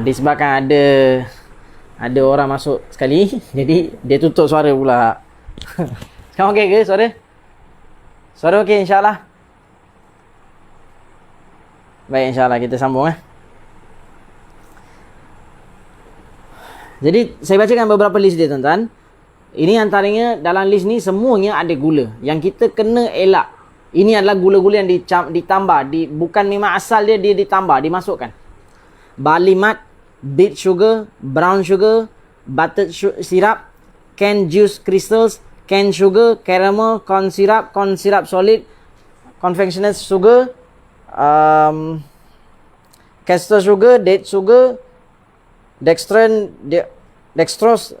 Disebabkan ada orang masuk sekali, jadi dia tutup suara pula. Sekarang okey ke suara? Suara okey insya-Allah. Baik, insya-Allah kita sambung Jadi saya bacakan beberapa list dia tuan-tuan. Ini antaranya dalam list ni semuanya ada gula. Yang kita kena elak. Ini adalah gula-gula yang ditambah, bukan memang asal dia ditambah, dimasukkan. Barley malt, beet sugar, brown sugar, buttered syrup, canned juice crystals, canned sugar, caramel, corn syrup solid, conventional sugar, castor sugar, date sugar, dextrose,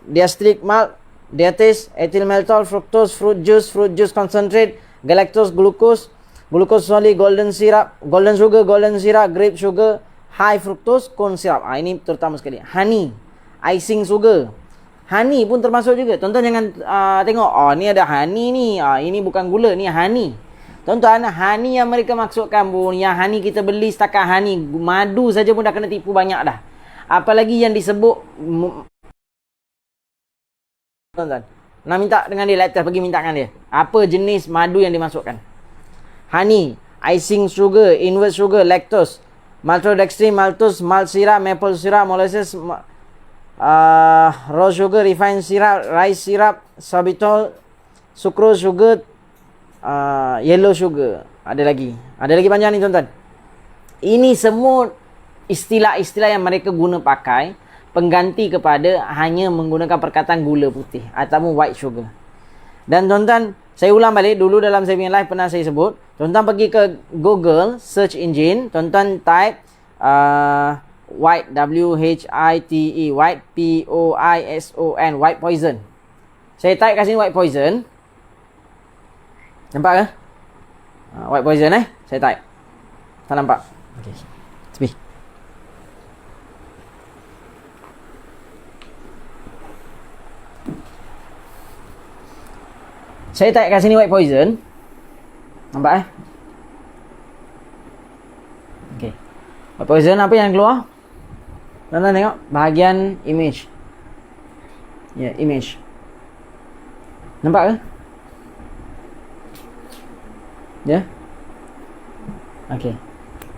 diacetyl malt, diates, ethyl maltol, fructose, fruit juice concentrate, galactose, glucose solid, golden sugar, grape sugar, high fructose, corn syrup. Ini terutama sekali. Honey, icing sugar. Honey pun termasuk juga. Tuan-tuan jangan tengok, ni ada honey ni. Ini bukan gula, ni honey. Tuan-tuan, honey yang mereka maksudkan pun, yang honey kita beli setakat honey, madu saja pun dah kena tipu banyak dah. Apalagi yang disebut, tuan-tuan, nak minta dengan dia, letter pergi minta dengan dia. Apa jenis madu yang dimasukkan? Honey, icing sugar, invert sugar, lactose, maltodextrin, maltose, malt syrup, maple syrup, molasses, raw sugar, refined syrup, rice syrup, sorbitol, sucrose sugar, yellow sugar. Ada lagi panjang ni tuan-tuan. Ini semua istilah-istilah yang mereka guna pakai pengganti kepada hanya menggunakan perkataan gula putih ataupun white sugar. Dan tuan-tuan, saya ulang balik, dulu dalam saya punya live pernah saya sebut, tuan-tuan pergi ke Google search engine, tuan-tuan type white, W-H-I-T-E, white, P-O-I-S-O-N, white poison. Saya type kat sini white poison. Nampak ke? White poison saya type. Tak nampak? Okay. Tepi. Saya type kat sini white poison. Nampak Okay. White poison, apa yang keluar? Tuan-tuan tengok bahagian image. Ya, image. Nampak ke? Ya. Okey.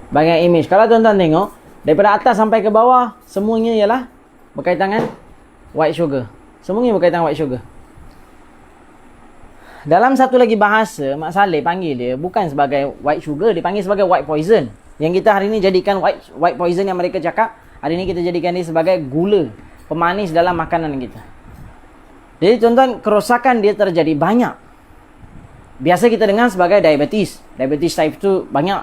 Bahagian image. Kalau tuan-tuan tengok daripada atas sampai ke bawah, semuanya ialah berkaitan dengan white sugar. Semuanya berkaitan white sugar. Dalam satu lagi bahasa, Mak Saleh panggil dia bukan sebagai white sugar, dia panggil sebagai white poison. Yang kita hari ni jadikan white poison yang mereka cakap, hari ni kita jadikan dia sebagai gula, pemanis dalam makanan kita. Jadi tuan-tuan, kerosakan dia terjadi banyak. Biasa kita dengar sebagai diabetes. Diabetes type 2 banyak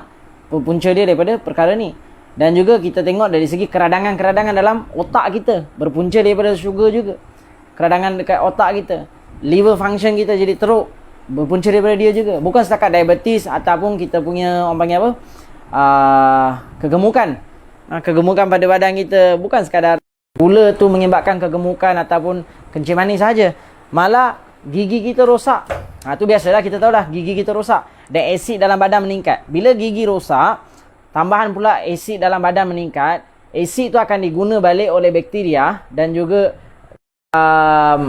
punca dia daripada perkara ni. Dan juga kita tengok dari segi keradangan-keradangan dalam otak kita, berpunca daripada sugar juga. Keradangan dekat otak kita. Liver function kita jadi teruk, berpunca daripada dia juga. Bukan setakat diabetes ataupun kita punya, orang panggil apa, kegemukan. Kegemukan pada badan kita, bukan sekadar gula tu menyebabkan kegemukan ataupun kencing manis saja. Malah gigi kita rosak. Tu biasalah, kita tahu dah, gigi kita rosak dan asid dalam badan meningkat. Bila gigi rosak, tambahan pula asid dalam badan meningkat, asid tu akan diguna balik oleh bakteria dan juga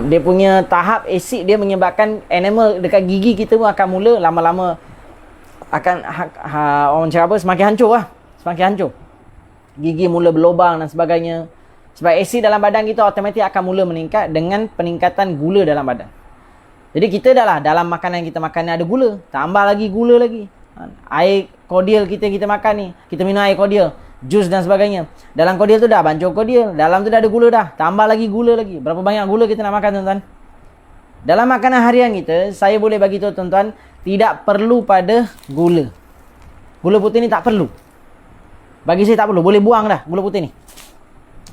dia punya tahap asid dia menyebabkan enamel dekat gigi kita pun akan mula lama-lama akan orang cakap apa, semakin hancur lah. Semakin hancur. Gigi mula berlubang dan sebagainya. Sebab asid dalam badan kita automatik akan mula meningkat dengan peningkatan gula dalam badan. Jadi kita dah lah, dalam makanan yang kita makan ni ada gula. Tambah lagi gula lagi. Air cordial kita makan ni, kita minum air cordial, jus dan sebagainya. Dalam cordial tu dah bancur cordial, dalam tu dah ada gula dah. Tambah lagi gula lagi. Berapa banyak gula kita nak makan tuan-tuan? Dalam makanan harian kita, saya boleh bagi tahu tuan-tuan, tidak perlu pada gula. Gula putih ni tak perlu. Bagi saya tak perlu. Boleh buang dah gula putih ni.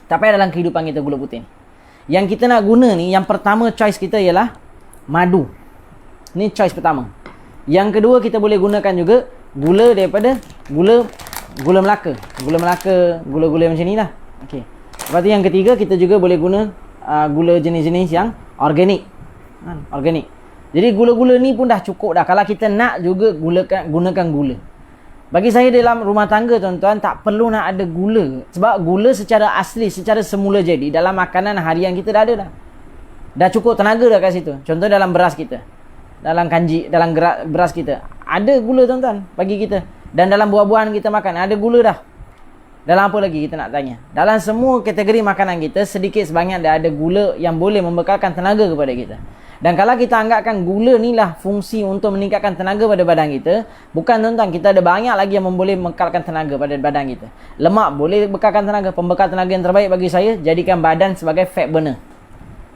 Tak payah dalam kehidupan kita gula putih ni. Yang kita nak guna ni, yang pertama choice kita ialah madu. Ni choice pertama. Yang kedua, kita boleh gunakan juga gula daripada gula Melaka. Gula-gula macam ni lah. Okey. Lepas tu yang ketiga, kita juga boleh guna gula jenis-jenis yang organik. Organik. Jadi gula-gula ni pun dah cukup dah. Kalau kita nak juga gunakan gula. Bagi saya dalam rumah tangga tuan-tuan, tak perlu nak ada gula. Sebab gula secara asli, secara semula jadi dalam makanan harian kita dah ada dah. Dah cukup tenaga dah kat situ. Contoh dalam beras kita, dalam kanji, dalam beras kita ada gula tuan-tuan bagi kita. Dan dalam buah-buahan kita makan ada gula dah. Dalam apa lagi kita nak tanya? Dalam semua kategori makanan kita, sedikit sebanyak dah ada gula yang boleh membekalkan tenaga kepada kita. Dan kalau kita anggapkan gula ni lah fungsi untuk meningkatkan tenaga pada badan kita, bukan tuan-tuan, kita ada banyak lagi yang boleh membekalkan tenaga pada badan kita. Lemak boleh bekalkan tenaga. Pembekal tenaga yang terbaik bagi saya, jadikan badan sebagai fat burner.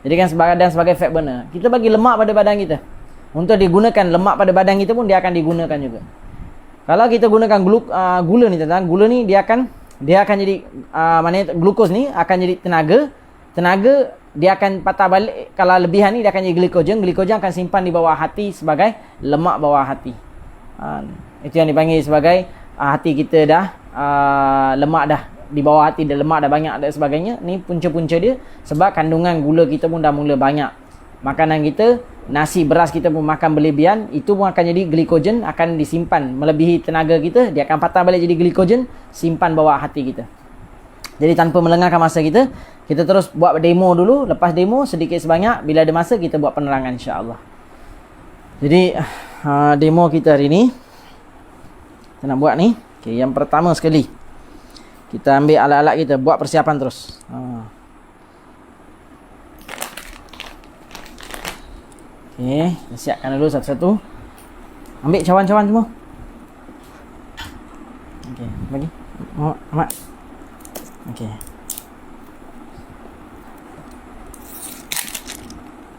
Jadikan badan sebagai fat burner. Kita bagi lemak pada badan kita. Untuk digunakan lemak pada badan kita pun dia akan digunakan juga. Kalau kita gunakan gula ni tuan-tuan, gula ni dia akan jadi maknanya glukos ni akan jadi tenaga dia akan patah balik. Kalau lebihan ni dia akan jadi glikogen akan simpan di bawah hati sebagai lemak bawah hati. Itu yang dipanggil sebagai hati kita dah lemak dah di bawah hati, dah lemak dah banyak dan sebagainya. Ni punca-punca dia sebab kandungan gula kita pun dah mula banyak. Makanan kita, nasi beras kita pun makan berlebihan, itu pun akan jadi glikogen, akan disimpan melebihi tenaga kita, dia akan patah balik jadi glikogen, simpan bawah hati kita. Jadi tanpa melengahkan masa kita terus buat demo dulu. Lepas demo sedikit sebanyak, bila ada masa kita buat penerangan insya-Allah. Jadi demo kita hari ni kita nak buat ni. Okey, yang pertama sekali kita ambil alat-alat kita, buat persiapan terus. Okey, kita siapkan dulu satu-satu. Ambil cawan-cawan semua. Okey, bagi. Ahmad. Okey.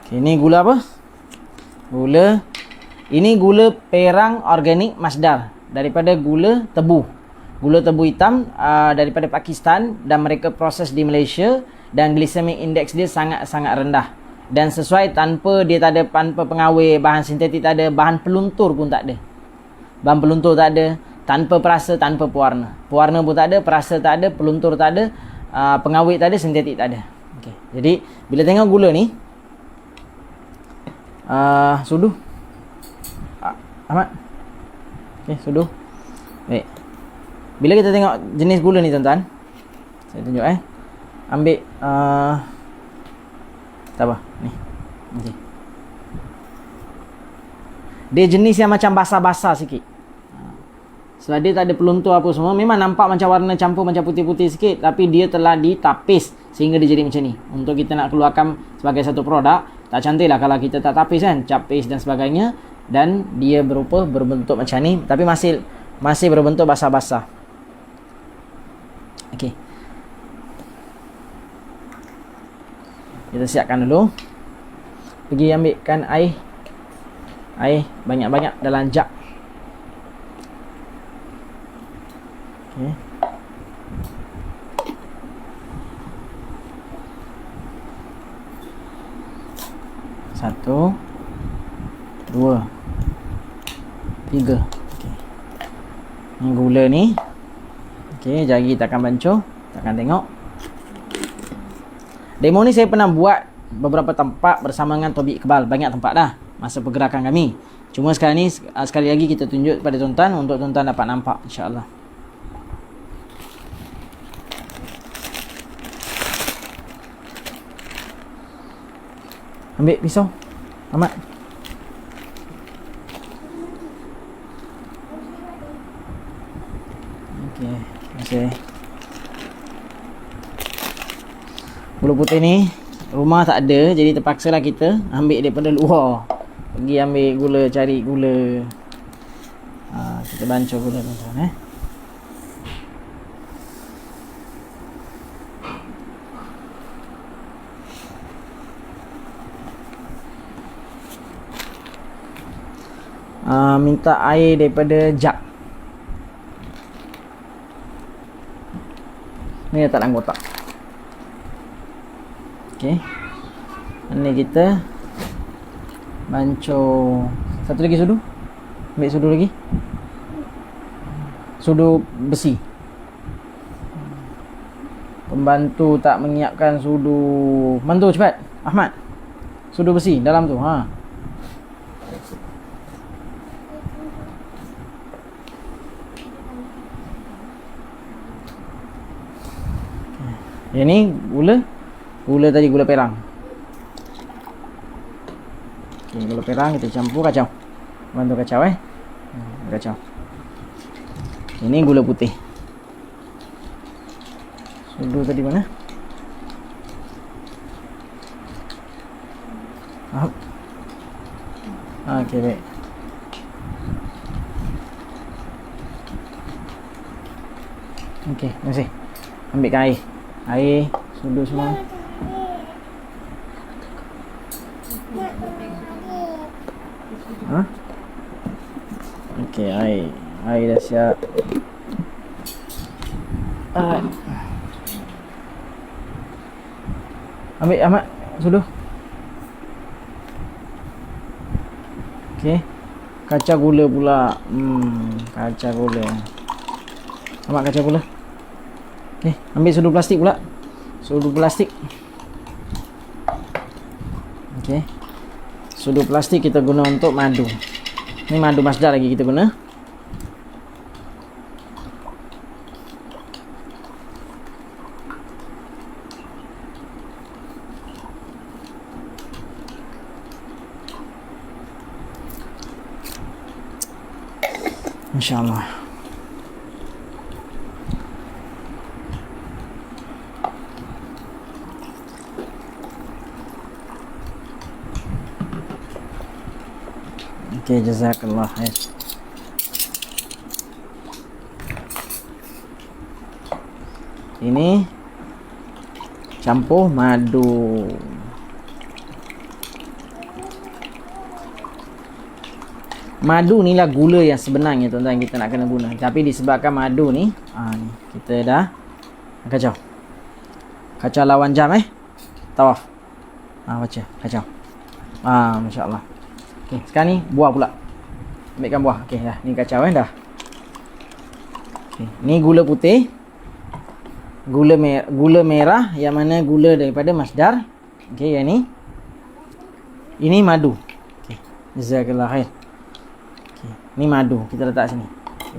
Okey, ni gula apa? Gula. Ini gula perang organik Masdar daripada gula tebu. Gula tebu hitam daripada Pakistan dan mereka proses di Malaysia dan glycemic index dia sangat-sangat rendah. Dan sesuai, tanpa dia tak ada pengawet, bahan sintetik tak ada, bahan peluntur pun tak ada. Bahan peluntur tak ada, tanpa perasa, tanpa pewarna. Pewarna pun tak ada, perasa tak ada, peluntur tak ada, pengawet tak ada, sintetik tak ada. Okey. Jadi bila tengok gula ni sudu. Ahmad. Okey, sudu. Baik. Bila kita tengok jenis gula ni tuan-tuan, saya tunjuk ambil tak apa ni. Okey. Dia jenis yang macam basah-basah sikit. Sebab dia tak ada peluntur apa semua. Memang nampak macam warna campur macam putih-putih sikit, tapi dia telah ditapis sehingga dia jadi macam ni. Untuk kita nak keluarkan sebagai satu produk, tak cantik lah kalau kita tak tapis kan, capis dan sebagainya. Dan dia berbentuk macam ni, tapi masih berbentuk basah-basah. Okey. Kita siapkan dulu. Pergi ambilkan air banyak-banyak dalam jug. Okey. Satu, dua, tiga. Okey. Ni gula ni. Okey, jari takkan bancuh, takkan tengok. Demo ni saya pernah buat beberapa tempat bersama dengan Tobi Iqbal. Banyak tempat dah masa pergerakan kami. Cuma sekarang ni sekali lagi kita tunjuk kepada tuan-tuan untuk tuan-tuan dapat nampak insya-Allah. Ambil pisau, Ahmad. Okey, terima kasih. Gula putih ni rumah tak ada, jadi terpaksalah kita ambil daripada luar. Pergi ambil gula, cari gula. Kita bancur gula tuan-tuan minta air daripada jug. Ni letak dalam kotak. Okey. Ini kita bancur. Satu lagi sudu. Ambil sudu lagi. Sudu besi. Pembantu tak menyiapkan sudu. Bantu cepat, Ahmad. Sudu besi dalam tu. Ini gula. Gula tadi gula perang. Okey, gula perang kita campur kacau. Bantu kacau kacau. Ini gula putih. Sudu tadi mana? Okey, baik. Okey, terima kasih. Ambilkan air. Air, sudu semua. Okey, air. Air dah siap. Ambil Ahmad sudu. Okey. Kaca gula pula. Kaca gula. Ahmad kaca gula. Okey, ambil sudu plastik pula. Sudu plastik. Okey. Sudu plastik kita guna untuk madu. Ni madu masdar lagi kita guna. InsyaAllah. Okey, jazakallah khair. Ini campur madu. Madu ni lah gula yang sebenarnya tuan-tuan kita nak kena guna. Tapi disebabkan madu ni, ni kita dah kacau. Kacau lawan jam Tawaf. Baca kacau. Masya-Allah. Okey, sekarang ni buah pula. Ambilkan buah. Okey dah. Ni kacau dah. Okey, ni gula putih. Gula merah yang mana gula daripada masdar. Okey, yang ni. Ini madu. Okey. Jazakallah khair. Okey, ni madu kita letak sini.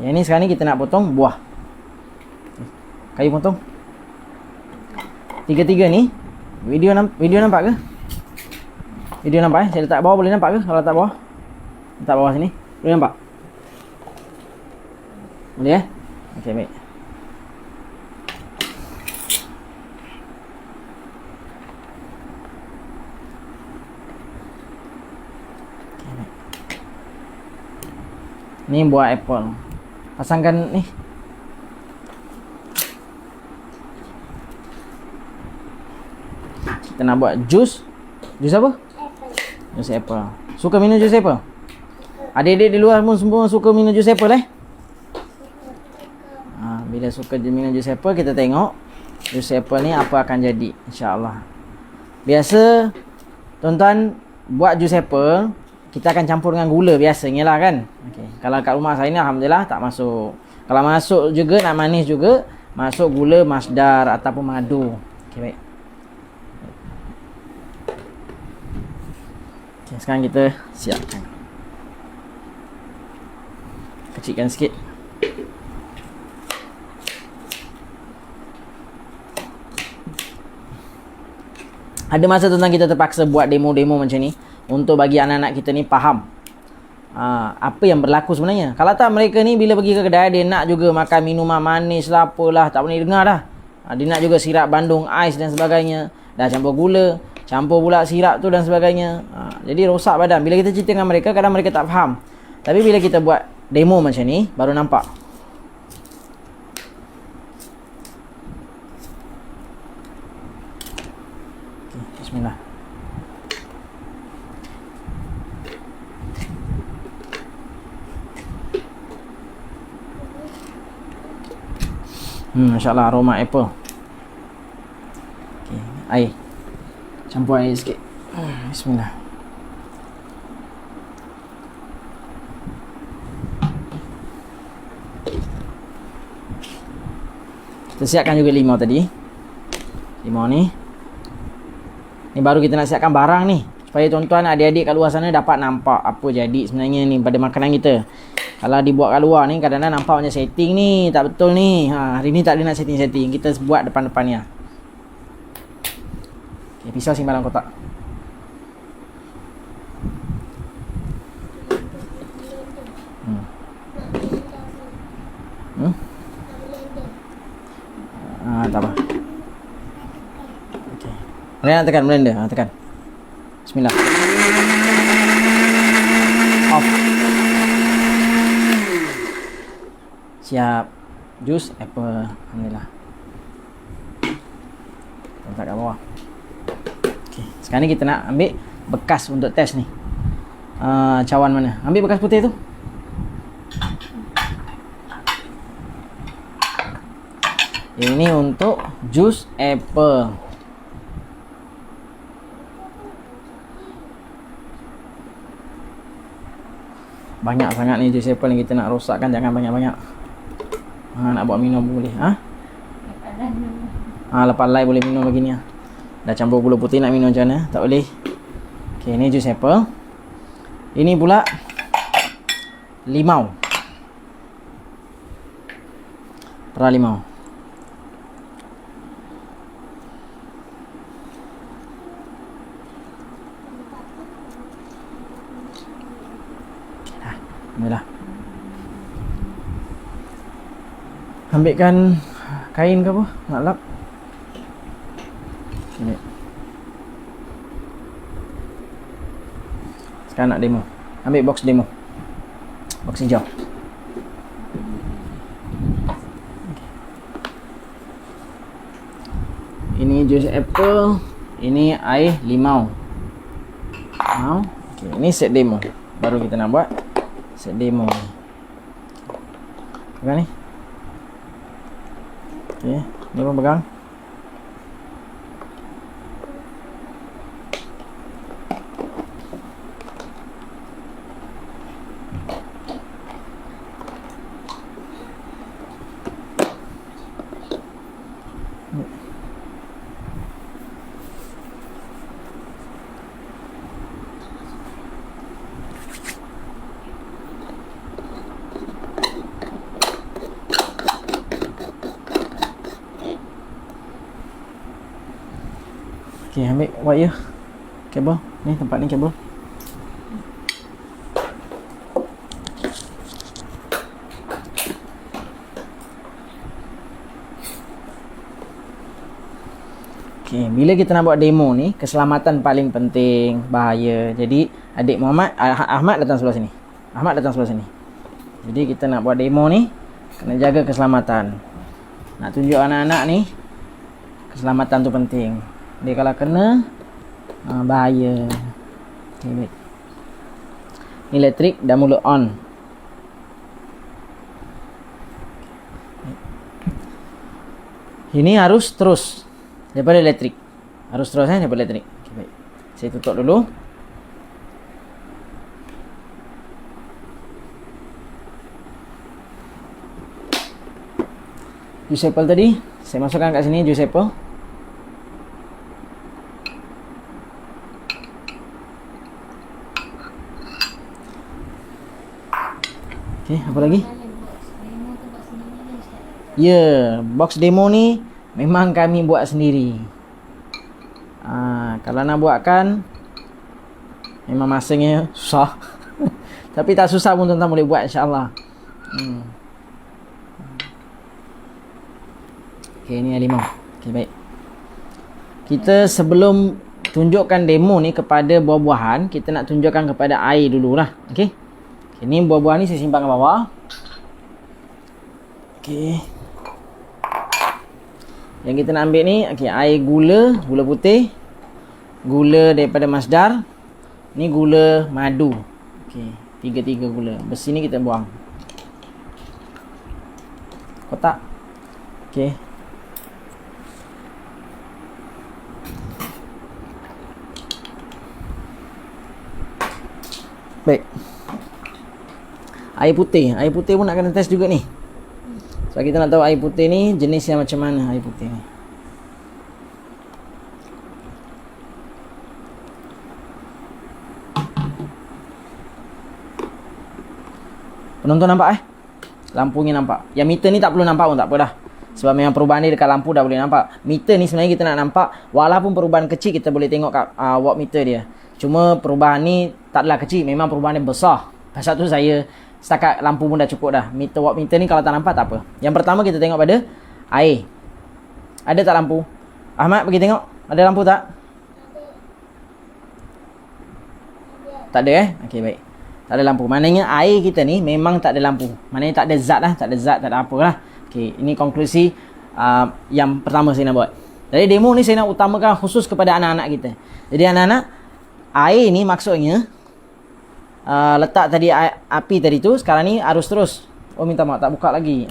Yang ni sekarang ni kita nak potong buah. Kayu potong. Tiga-tiga ni video nampak ke? Video nampak Saya letak bawah boleh nampak ke? Kalau letak bawah. Letak bawah sini. Boleh nampak? Boleh Okey, baik. Ni buah apple. Pasangkan ni. Kita nak buat jus. Jus apa? Apple. Jus apple. Suka minum jus apple? Adik-adik di luar pun semua suka minum jus apple bila suka minum jus apple, kita tengok jus apple ni apa akan jadi, insya-Allah. Biasa tuan-tuan buat jus apple, kita akan campur dengan gula biasanya lah kan. Okey. Kalau kat rumah saya ni alhamdulillah tak masuk. Kalau masuk juga nak manis juga, masuk gula masdar ataupun madu. Okey, baik. Okey, sekarang kita siapkan. Kecilkan sikit. Ada masa tuan-tuan kita terpaksa buat demo-demo macam ni untuk bagi anak-anak kita ni faham apa yang berlaku sebenarnya. Kalau tak, mereka ni bila pergi ke kedai, dia nak juga makan minuman manis lah, apalah, tak boleh dengar dah. Dia nak juga sirap Bandung, ais dan sebagainya. Dah campur gula, campur pula sirap tu dan sebagainya. Jadi rosak badan. Bila kita cerita dengan mereka, kadang mereka tak faham. Tapi bila kita buat demo macam ni, baru nampak. Okay, bismillah. Masya-Allah, aroma apple. Okay, air. Campur air sikit. Bismillah. Kita siapkan juga limau tadi. Limau ni. Ni baru kita nak siapkan barang ni, supaya tuan-tuan adik-adik kat luar sana dapat nampak apa jadi sebenarnya ni pada makanan kita. Kalau dibuat kat luar ni, kadang-kadang nampak macam setting ni, tak betul ni. Hari ni tak ada nak setting-setting. Kita buat depan-depan ni. Okay, pisau simpan dalam kotak. Tak apa. Okay. Nak tekan blender, tekan. Bismillah. Off. Siap. Jus apple. Alhamdulillah. Letak kat bawah. Okay. Sekarang ni kita nak ambil bekas untuk test ni. Cawan mana? Ambil bekas putih tu. Ini untuk jus apple. Banyak sangat ni jus apple yang kita nak rosakkan. Jangan banyak-banyak. Nak buat minum boleh. Lepas live boleh minum begini. Dah campur gula putih nak minum macam mana? Tak boleh. Okay, ni jus apple. Ini pula limau. Perah limau. Inilah. Ambilkan kain ke apa? Nak lap. Ini. Sekarang nak demo. Ambil box demo. Box hijau. Ini jus apple. Ini air limau. Okay, ini set demo. Baru kita nak buat set demo ni. Pegang ni. Okay, ni pun pegang. Okay, ambil wire kabel. Ni tempat ni kabel. Okay, bila kita nak buat demo ni, keselamatan paling penting, bahaya. Jadi adik Muhammad, Ahmad datang sebelah sini. Ahmad datang sebelah sini. Jadi kita nak buat demo ni, kena jaga keselamatan. Nak tunjuk anak-anak ni, keselamatan tu penting. Dia kalau kena bahaya. Okay, baik. Elektrik dah mula on. Ini harus terus daripada elektrik. Harus terus daripada elektrik. Okay, baik. Saya tutup dulu. Jus apple tadi saya masukkan kat sini, jus apple. Okay, apa lagi? Ya, box demo ni memang kami buat sendiri. Kalau nak buatkan memang masanya susah. Tapi tak susah pun tuan-tuan boleh buat, insya-Allah. Okay, ni limau. Okay, baik. Kita sebelum tunjukkan demo ni kepada buah-buahan, kita nak tunjukkan kepada air dululah. Okay. Ini buah-buah ni saya simpan ke bawah. Okey. Yang kita nak ambil ni, okey, air gula, gula putih, gula daripada masdar. Ni gula madu. Okey, tiga gula. Besi ni kita buang. Kotak. Okey. Baik. Air putih pun nak kena test juga ni. Sebab kita nak tahu air putih ni jenis yang macam mana air putih ni. Penonton nampak Lampunya nampak. Yang meter ni tak perlu nampak pun tak apa dah. Sebab memang perubahan ni dekat lampu dah boleh nampak. Meter ni sebenarnya kita nak nampak, walaupun perubahan kecil kita boleh tengok kat watt meter dia. Cuma perubahan ni tak adalah kecil, memang perubahan dia besar. Pasal tu saya setakat lampu pun dah cukup dah. Meter watt meter ni kalau tak nampak tak apa. Yang pertama kita tengok pada air. Ada tak lampu? Ahmad pergi tengok. Ada lampu tak? Tak ada Okey, baik. Tak ada lampu. Maknanya air kita ni memang tak ada lampu. Maknanya tak ada zat lah. Tak ada zat, tak ada apa lah. Okey, ini konklusi yang pertama saya nak buat. Jadi demo ni saya nak utamakan khusus kepada anak-anak kita. Jadi anak-anak, air ni maksudnya letak tadi api tadi tu, sekarang ni arus terus. Oh, minta maaf tak buka lagi.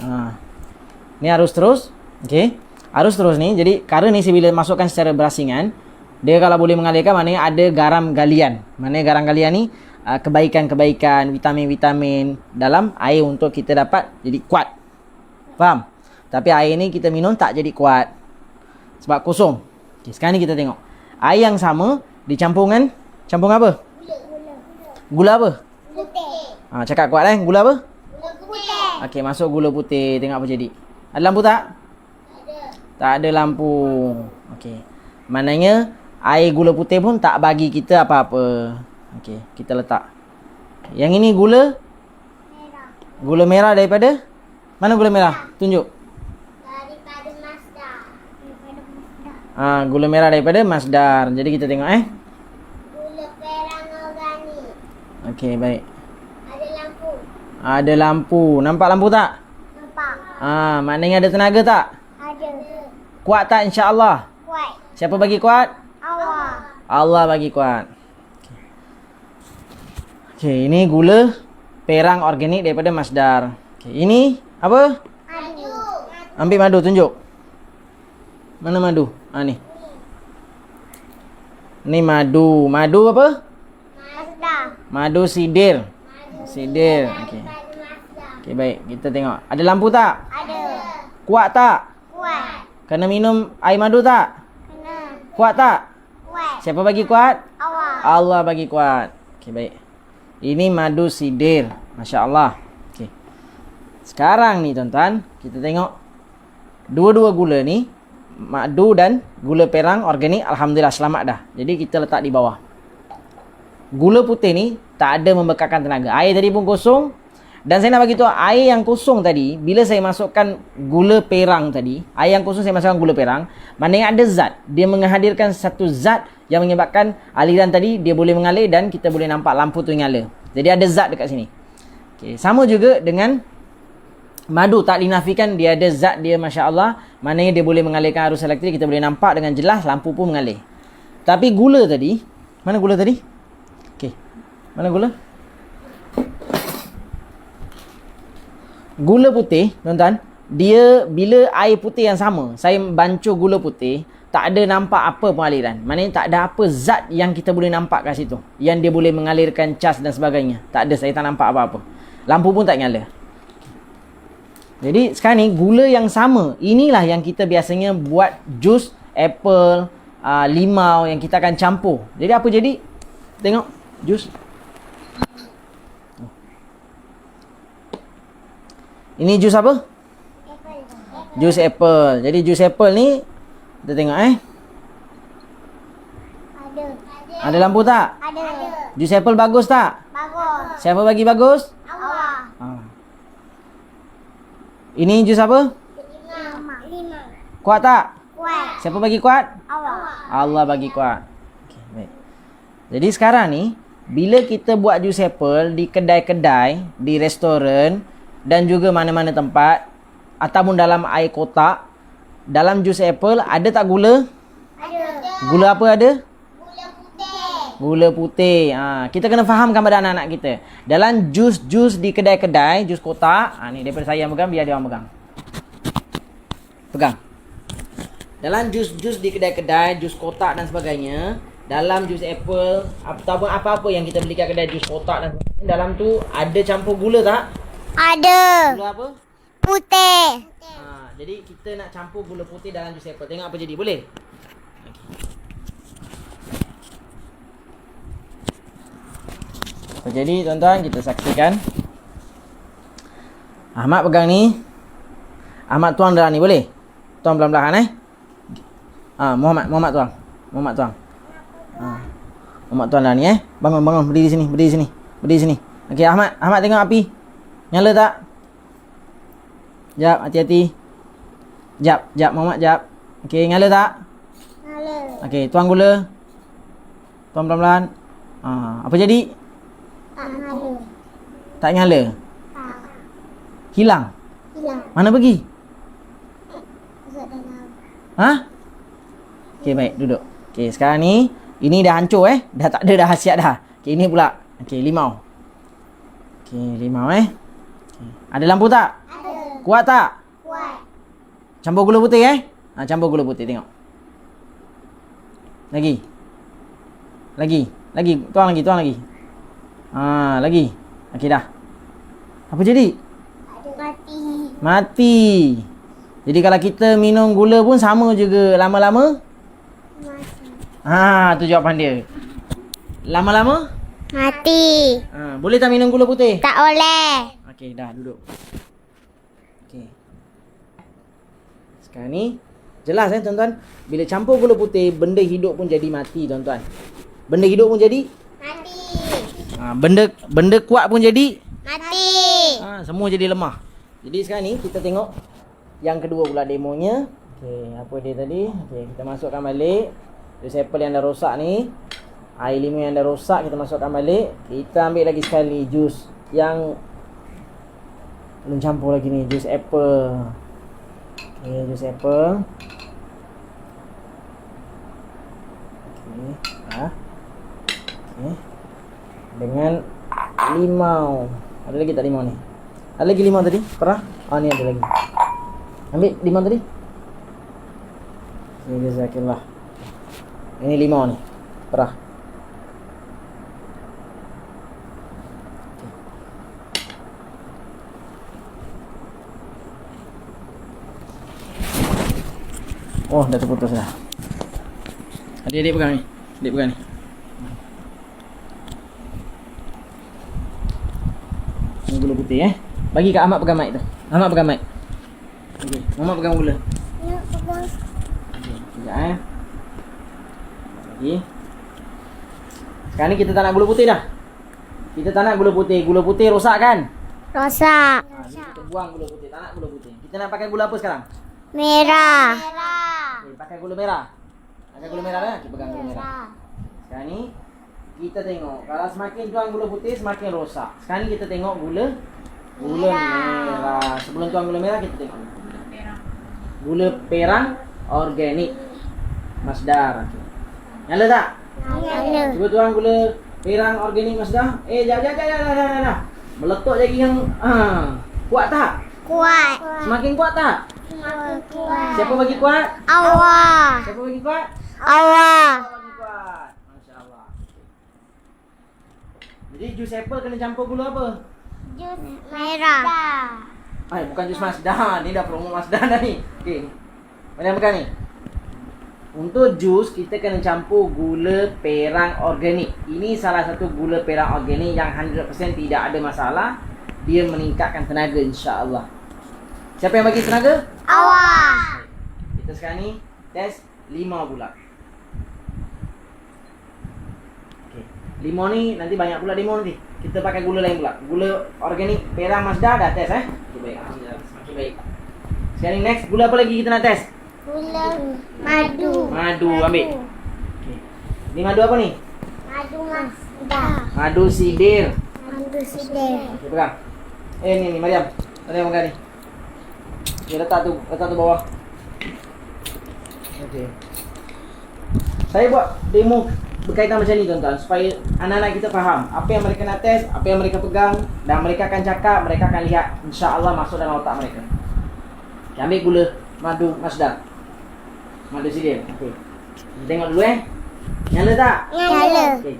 Ni arus terus. Okey. Arus terus ni, jadi kara ni saya bila masukkan secara berasingan, dia kalau boleh mengalirkan, maknanya ada garam galian. Maknanya garam galian ni kebaikan-kebaikan, vitamin-vitamin dalam air untuk kita dapat jadi kuat. Faham? Tapi air ni kita minum tak jadi kuat sebab kosong. Okay, sekarang ni kita tengok air yang sama dicampur dengan campur apa? Gula apa? Putih. Cakap kuat gula apa? Gula putih. Okey, masuk gula putih. Tengok apa jadi. Ada lampu tak? Tak ada lampu. Okey. Maknanya air gula putih pun tak bagi kita apa-apa. Okey, kita letak. Yang ini gula merah. Gula merah daripada mana gula merah? Tunjuk. Daripada Masdar. Gula merah daripada Masdar. Jadi kita tengok Gula perang organik. Okey, baik. Ada lampu. Ada lampu. Nampak lampu tak? Nampak. Maknanya ada tenaga tak? Ada. Kuat tak insya-Allah? Kuat. Siapa bagi kuat? Allah. Allah bagi kuat. Okey, ini gula perang organik daripada Masdar. Okey, ini apa? Madu. Ambil madu, tunjuk. Mana madu? Ni. Ni madu. Madu apa? Masdar. Madu sidir. Sidir. Okey. Okey, baik. Kita tengok. Ada lampu tak? Ada. Kuat tak? Kuat. Kena minum air madu tak? Kena. Kuat tak? Kuat. Siapa bagi kuat? Allah. Allah bagi kuat. Okey, baik. Ini madu sidir. Masya-Allah. Okey. Sekarang ni tuan-tuan, kita tengok dua-dua gula ni, madu dan gula perang organik, alhamdulillah selamat dah. Jadi kita letak di bawah. Gula putih ni tak ada membekalkan tenaga. Air tadi pun kosong. Dan saya nak bagi tahu air yang kosong tadi, bila saya masukkan gula perang tadi, air yang kosong saya masukkan gula perang, maknanya ada zat. Dia menghadirkan satu zat yang menyebabkan aliran tadi dia boleh mengalir dan kita boleh nampak lampu tu nyala. Jadi ada zat dekat sini. Okay. Sama juga dengan madu, tak dinafikan dia ada zat dia, masya-Allah. Maknanya dia boleh mengalirkan arus elektrik, kita boleh nampak dengan jelas lampu pun mengalir. Tapi gula tadi, mana gula tadi? Okey. Mana gula? Gula putih, tuan-tuan, dia bila air putih yang sama, saya bancuh gula putih, tak ada nampak apa pun aliran. Maknanya tak ada apa zat yang kita boleh nampak kat situ, yang dia boleh mengalirkan cas dan sebagainya. Tak ada, saya tak nampak apa-apa. Lampu pun tak nyala. Jadi sekarang ni gula yang sama, inilah yang kita biasanya buat jus apple, limau yang kita akan campur. Jadi apa jadi? Tengok jus. Ini jus apa? Apple. Jus apple. Jadi jus apple ni kita tengok Ada. Ada lampu tak? Ada. Jus apple bagus tak? Bagus. Siapa bagi bagus? Allah. Ini jus apa? Lima. Kuat tak? Kuat. Siapa bagi kuat? Allah. Allah bagi kuat. Okey, baik. Jadi sekarang ni bila kita buat jus apple di kedai-kedai, di restoran dan juga mana-mana tempat ataupun dalam air kotak, dalam jus apple ada tak gula? Ada. Gula apa ada? Gula putih. Gula putih. Kita kena fahamkan pada anak-anak kita. Dalam jus-jus di kedai-kedai, jus kotak, ni daripada saya yang pegang, biar dia orang pegang. Pegang. Dalam jus-jus di kedai-kedai, jus kotak dan sebagainya, dalam jus apple ataupun apa-apa yang kita beli kat kedai jus kotak dan sebagainya, dalam tu ada campur gula tak? Ada. Gula apa? Putih. Jadi kita nak campur gula putih dalam jus apple. Tengok apa jadi, boleh? Apa jadi tuan-tuan, kita saksikan. Ahmad pegang ni. Ahmad tuang dalam ni, boleh? Tuang perlahan-lahan Muhammad tuang. Muhammad tuang dah ni Bangun berdiri sini. Okey, Ahmad tengok api. Nyala tak? Jap, hati-hati. Jap Muhammad jap. Okey, nyala tak? Nyala. Okey, tuang gula. Tuang pelan-pelan. Apa jadi? Tak nyala. Tak nyala. Tak. Hilang. Mana pergi? Masuk dalam. Ha? Okey, baik, duduk. Okey, sekarang ni ini dah hancur Dah tak ada dah hasiat dah. Okey, ini pula. Okey, limau. Okey, Okay. Ada lampu tak? Ada. Kuat tak? Kuat. Campur gula putih campur gula putih tengok. Lagi. Tuang lagi. Lagi. Okey dah. Apa jadi? Mati. Mati. Jadi kalau kita minum gula pun sama juga, lama-lama Mati. tu jawapan dia. Lama-lama Mati. boleh tak minum gula putih? Tak boleh. Okey, dah duduk. Okey. Sekarang ni jelas tuan-tuan, bila campur gula putih, benda hidup pun jadi mati tuan-tuan. Benda hidup pun jadi Mati. benda kuat pun jadi Mati. semua jadi lemah. Jadi sekarang ni kita tengok yang kedua pula demonya. Okey, apa dia tadi? Okey, kita masukkan balik jus apple yang dah rosak ni. Air limau yang dah rosak kita masukkan balik. Kita ambil lagi sekali jus yang belum campur lagi ni, jus apple. Okey, jus apple. Okey, Okey. Dengan limau. Ada lagi tak limau ni? Ada lagi limau tadi? Perah? Ni ada lagi. Ambil limau tadi. Okey, jazakillah. Ini limau ni. Perah. Oh, dah terputus dah. Adik-adik pegang ni. Adik pegang ni. Ini gula putih Bagi kat Ahmad pegang mic tu. Ahmad pegang mic. Okey, Muhammad pegang gula. Nak pegang. Okey, sekejap Lagi. Sekarang ni kita tak nak gula putih dah. Kita tak nak gula putih. Gula putih rosak kan? Rosak. Kita buang gula putih. Tak nak gula putih. Kita nak pakai gula apa sekarang? Merah. Okey, pakai gula merah. Pakai gula merah dah. Kita pegang gula merah. Sekarang ni kita tengok, kalau semakin tuang gula putih semakin rosak. Sekarang ni kita tengok gula merah. Sebelum tuang gula merah kita tengok gula perang organik Masdar. Okay. Nyala tak? Nyala. Cuba tuang gula perang organik Masdar. Jangan. Meletup lagi yang kuat tak? Kuat. Semakin kuat tak? Semakin kuat. Siapa bagi kuat? Allah. Siapa bagi kuat? Allah. Bagi kuat. Masya-Allah. Jadi jus apple kena campur gula apa? Jus merah. Bukan jus Mazda. Ni dah promo Mazda dah ni. Okey. Mana pegang ni? Untuk jus kita kena campur gula perang organik. Ini salah satu gula perang organik yang 100% tidak ada masalah. Dia meningkatkan tenaga insya-Allah. Siapa yang bagi tenaga? Allah. Kita sekarang ni test limau pula. Okey. Limau ni nanti banyak pula limau nanti. Kita pakai gula lain pula. Gula organik perang Mazda dah test Okey, baik. Semakin baik. Sekarang ni next gula apa lagi kita nak test? Gula madu. Madu ambil. Okey. Ni madu apa ni? Madu Mazda. Madu sidir. Madu sidir. Okey, pegang. Ni Mariam. Mariam pegang ni. Okey, letak tu bawah. Okey. Saya buat demo berkaitan macam ni tuan-tuan supaya anak-anak kita faham apa yang mereka nak test, apa yang mereka pegang dan mereka akan cakap, mereka akan lihat insya-Allah masuk dalam otak mereka. Okay, ambil gula madu Mazda. Madu sidir. Okey. Kita tengok dulu Nyala tak? Nyala. Okey,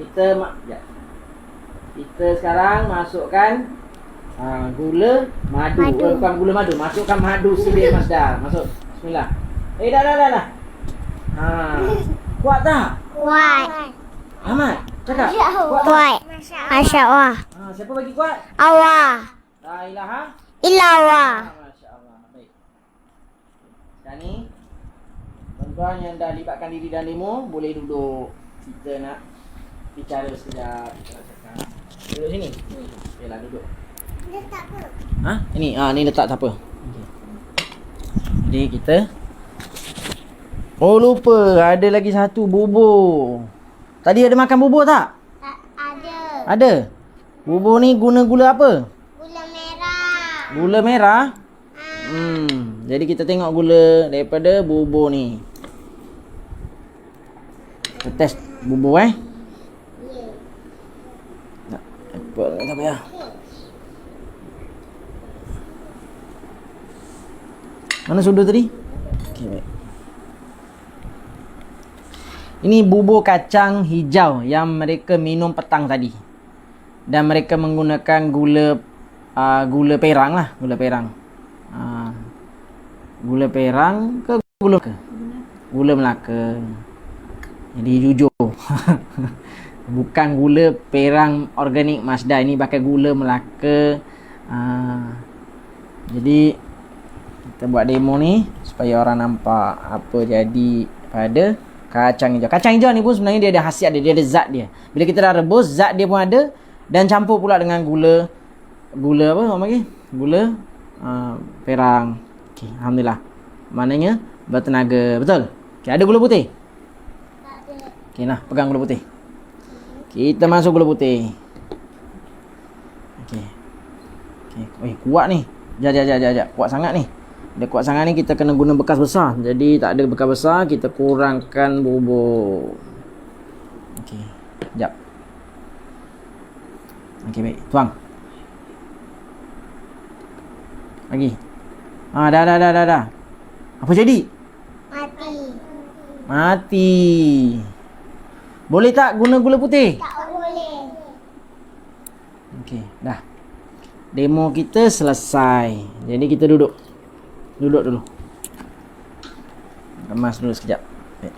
kita sekarang masukkan gula madu. Bukan gula madu, masukkan madu sidir Mazda. Masuk. Bismillah. Dah. Kuat tak? Kuat. Ahmad, cakap. Kuat. Masya Allah. Siapa bagi kuat? Allah. La ilaha Illallah. Masya Allah. Baik. Sekarang ni Tuan yang dah libatkan diri dalam demo boleh duduk. Kita nak bicara sekejap. Duduk sini. Yalah duduk. Letak apa? Ha? Ini ni letak tak apa. Okay. Jadi kita lupa ada lagi satu bubur. Tadi ada makan bubur tak? Ada. Ada. Bubur ni guna gula apa? Gula merah. Gula merah. Jadi kita tengok gula daripada bubur ni. Kita test bubur Tak payah. Mana sudu tadi? Okey, baik. Ini bubur kacang hijau yang mereka minum petang tadi. Dan mereka menggunakan gula perang lah, gula perang. Gula perang ke gula ke? Gula Melaka. Jadi jujur. Bukan gula perang organik Mazda, ini pakai gula Melaka. Jadi kita buat demo ni supaya orang nampak apa jadi pada kacang hijau. Kacang hijau ni pun sebenarnya dia ada khasiat dia ada zat dia. Bila kita dah rebus, zat dia pun ada dan campur pula dengan gula apa orang panggil? Gula perang. Okey, alhamdulillah. Maknanya bertenaga, betul? Okey, ada gula putih? Tak ada. Okey, nah, pegang gula putih. Kita masuk gula putih. Okey. Okey, kuat ni. Jap. Kuat sangat ni. Dia kuat sangat ni kita kena guna bekas besar. Jadi tak ada bekas besar, kita kurangkan bubur. Okey. Jap. Okey, baik. Tuang. Lagi. Dah. Apa jadi? Mati. Boleh tak guna gula putih? Tak boleh. Okey, dah. Demo kita selesai. Jadi kita duduk. Duduk dulu. Kemas dulu sekejap. Baik.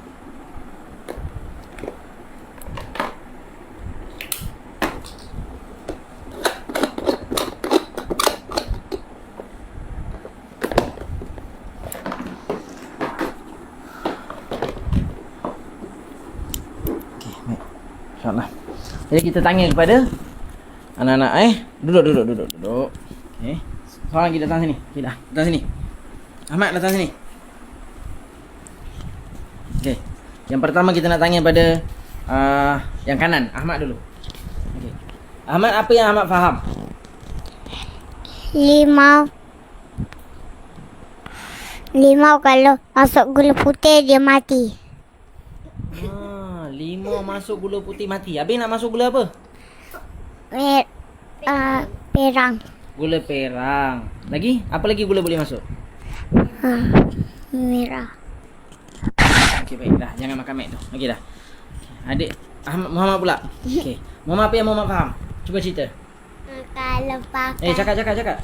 Okey, baik. InsyaAllah. Jadi kita tanya kepada anak-anak duduk. Okey. Seorang lagi datang sini. Okey dah. Datang sini. Ahmad datang sini. Okey. Yang pertama kita nak tanya pada yang kanan, Ahmad dulu. Okey. Ahmad, apa yang Ahmad faham? Limau kalau masuk gula putih dia mati. Limau masuk gula putih mati. Habis nak masuk gula apa? Perang. Gula perang. Lagi? Apa lagi gula boleh masuk? Merah. Okey, baik dah. Jangan makan mek tu. Okey dah. Adik Muhammad pula. Okey. Muhammad, apa yang Muhammad faham? Cuba cerita. Kalau pakai Cakap.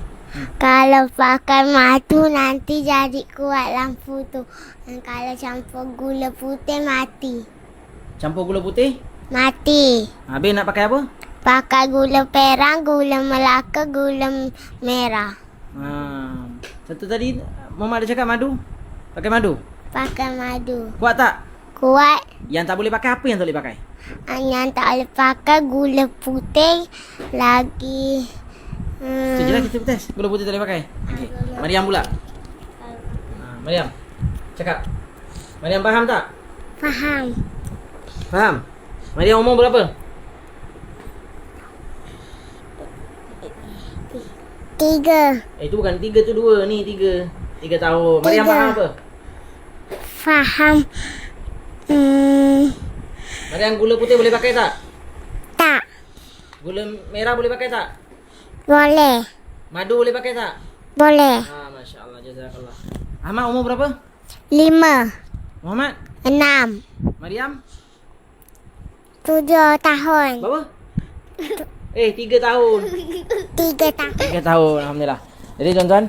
Kalau pakai madu nanti jadi kuat lampu tu. Kalau campur gula putih mati. Campur gula putih? Mati. Habis nak pakai apa? Pakai gula perang, gula Melaka, gula merah. Satu tadi Muhammad ada cakap madu. Pakai madu. Pakai madu. Kuat tak? Kuat. Yang tak boleh pakai, apa yang tak boleh pakai? Yang tak boleh pakai gula putih lagi. Sekejap lah kita tes. Gula putih tak boleh pakai. Okay. Mariam pula. Mariam. Cakap. Mariam faham tak? Faham. Faham? Mariam umur berapa? 3. Itu bukan 3 tu 2. Ni 3. 3 tahun. Mariam 3. faham apa? Faham. Mariam, gula putih boleh pakai tak? Tak. Gula merah boleh pakai tak? Boleh. Madu boleh pakai tak? Boleh. Masya Allah. Jazakallah. Ahmad umur berapa? 5. Muhammad? 6. Mariam? 7 tahun. Berapa? 3 tahun. 3 tahun. 3 tahun. Alhamdulillah. Jadi tuan-tuan,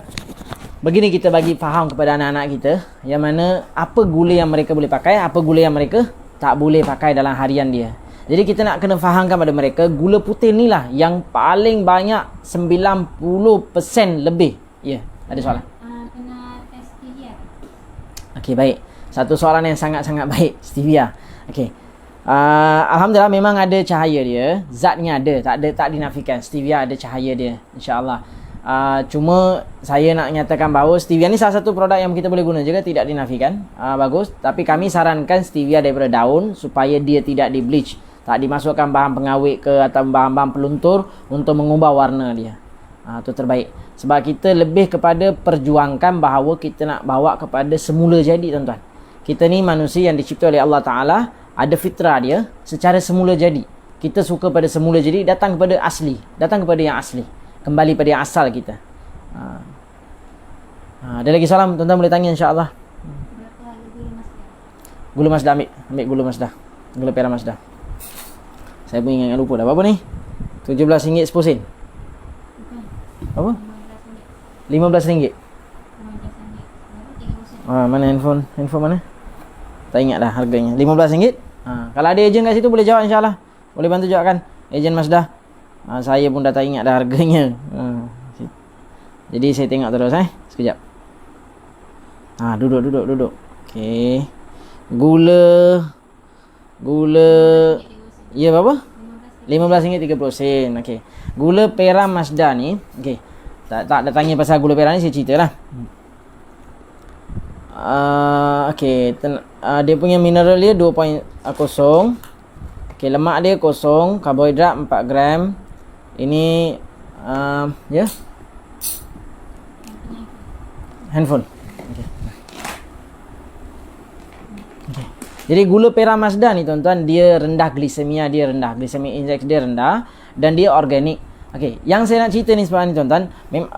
begini kita bagi faham kepada anak-anak kita yang mana apa gula yang mereka boleh pakai, apa gula yang mereka tak boleh pakai dalam harian dia. Jadi kita nak kena fahamkan pada mereka gula putih ni lah yang paling banyak 90% lebih. Ya, ada soalan? Kena tes TDR. Okey, baik. Satu soalan yang sangat-sangat baik, stevia. Okey. Alhamdulillah memang ada cahaya dia. Zatnya tak dinafikan. Stevia ada cahaya dia, insya-Allah. Cuma saya nak nyatakan bahawa stevia ni salah satu produk yang kita boleh guna juga, tidak dinafikan. Bagus. Tapi kami sarankan stevia daripada daun supaya dia tidak di bleach, tak dimasukkan bahan pengawet ke atau bahan-bahan peluntur untuk mengubah warna dia. Itu terbaik. Sebab kita lebih kepada perjuangkan bahawa kita nak bawa kepada semula jadi, tuan-tuan. Kita ni manusia yang dicipta oleh Allah Ta'ala, ada fitrah dia secara semula jadi. Kita suka pada semula jadi, datang kepada asli, datang kepada yang asli, kembali pada yang asal kita. Ada lagi salam, tuan-tuan boleh tanya, insya-Allah. Gula Masdah ambil gula Masdah, gula perak Masdah. Saya pun ingat lupa dah. Berapa ni? RM17 10 sen. Apa? RM15. Mana handphone mana? Tak ingat dah harganya. RM15. Kalau ada ejen kat situ boleh jawab, insya-Allah. Boleh bantu jawabkan. Ejen Mazda. Saya pun dah tak ingat dah harganya. Jadi saya tengok terus sekejap. Duduk. Okey. Gula ya berapa? RM15.30. Okey. Gula perak Mazda ni, okey. Tak ada tanya pasal gula perak ni, saya ceritalah. Okey, dia punya mineral dia 2.0. Okey, lemak dia 0, karbohidrat 4 gram. Ini handphone. Okey. Jadi gula perak Mazda ni, tuan-tuan, dia rendah glisemia, dia rendah, glycemic index dia rendah dan dia organik. Okey, yang saya nak cerita ni sebenarnya, tuan-tuan,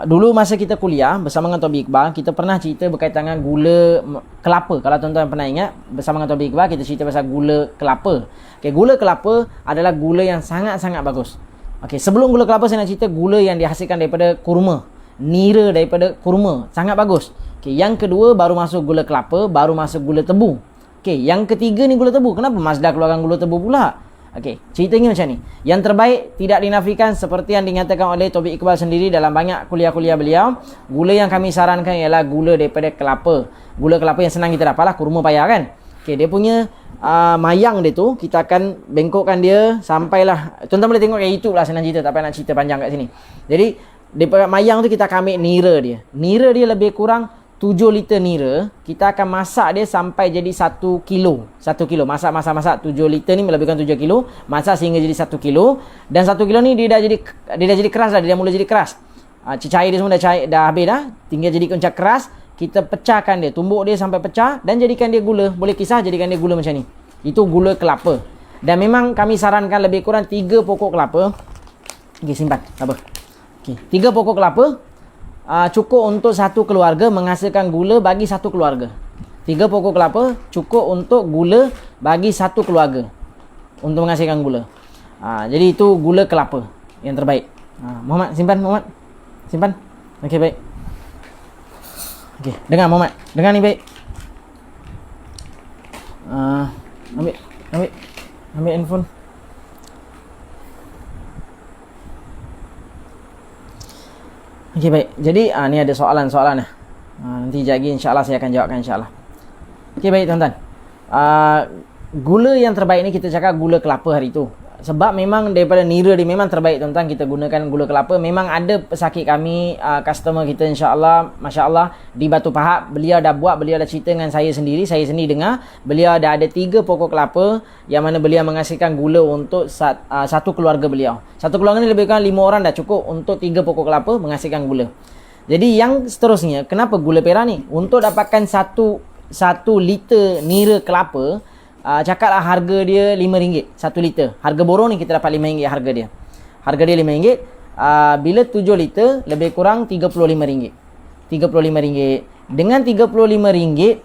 dulu masa kita kuliah bersama dengan Tobi Iqbal, kita pernah cerita berkaitan dengan gula kelapa. Kalau tuan-tuan pernah ingat, bersama dengan Tobi Iqbal kita cerita pasal gula kelapa. Okey, gula kelapa adalah gula yang sangat-sangat bagus. Okey, sebelum gula kelapa saya nak cerita gula yang dihasilkan daripada kurma. Nira daripada kurma, sangat bagus. Okey, yang kedua baru masuk gula kelapa, baru masuk gula tebu. Okey, yang ketiga ni gula tebu. Kenapa Mazda keluarkan gula tebu pula? Okey, ceritanya macam ni. Yang terbaik tidak dinafikan seperti yang dinyatakan oleh Taufik Iqbal sendiri dalam banyak kuliah-kuliah beliau. Gula yang kami sarankan ialah gula daripada kelapa. Gula kelapa yang senang kita dapat lah, kurma payah kan. Okey, dia punya mayang dia tu, kita akan bengkokkan dia sampailah. Tuan-tuan boleh tengok kat YouTube lah, senang cerita, tak payah nak cerita panjang kat sini. Jadi, daripada mayang tu kita akan ambil nira dia. Nira dia lebih kurang 7 liter nira, kita akan masak dia sampai jadi 1 kilo. 1 kilo. Masak 7 liter ni lebih kurang 7 kilo. Masak sehingga jadi 1 kilo. Dan 1 kilo ni dia dah jadi keras dah. Dia dah mula jadi keras. Cair dia semua dah habis dah. Tinggal jadi macam keras. Kita pecahkan dia. Tumbuk dia sampai pecah. Dan jadikan dia gula. Boleh kisah jadikan dia gula macam ni. Itu gula kelapa. Dan memang kami sarankan lebih kurang 3 pokok kelapa. Okey, simpan. Tak apa. Okey, 3 pokok kelapa. Cukup untuk satu keluarga menghasilkan gula bagi satu keluarga. 3 pokok kelapa cukup untuk gula bagi satu keluarga untuk menghasilkan gula. Jadi itu gula kelapa yang terbaik. Muhammad, simpan Muhammad. Simpan. Okey, baik. Okey, dengar Muhammad. Dengar ni baik. Ambil handphone. Okey, baik. Jadi ni ada soalan-soalan nanti lagi insya-Allah saya akan jawabkan insya-Allah. Okey, baik tuan-tuan. Gula yang terbaik ni kita cakap gula kelapa hari tu. Sebab memang daripada nira dia memang terbaik tuan-tuan, kita gunakan gula kelapa. Memang ada pesakit kami, customer kita insya-Allah, masya-Allah di Batu Pahat, beliau dah cerita dengan saya sendiri dengar, beliau dah ada 3 pokok kelapa yang mana beliau menghasilkan gula untuk satu keluarga beliau. Satu keluarga ni lebih kurang 5 orang dah cukup untuk 3 pokok kelapa menghasilkan gula. Jadi yang seterusnya, kenapa gula perak ni? Untuk dapatkan 1 liter nira kelapa, cakaplah harga dia RM5 1 liter. Harga borong ni kita dapat RM5 harga dia. Harga dia RM5. Bila 7 liter lebih kurang RM35. RM35. Dengan RM35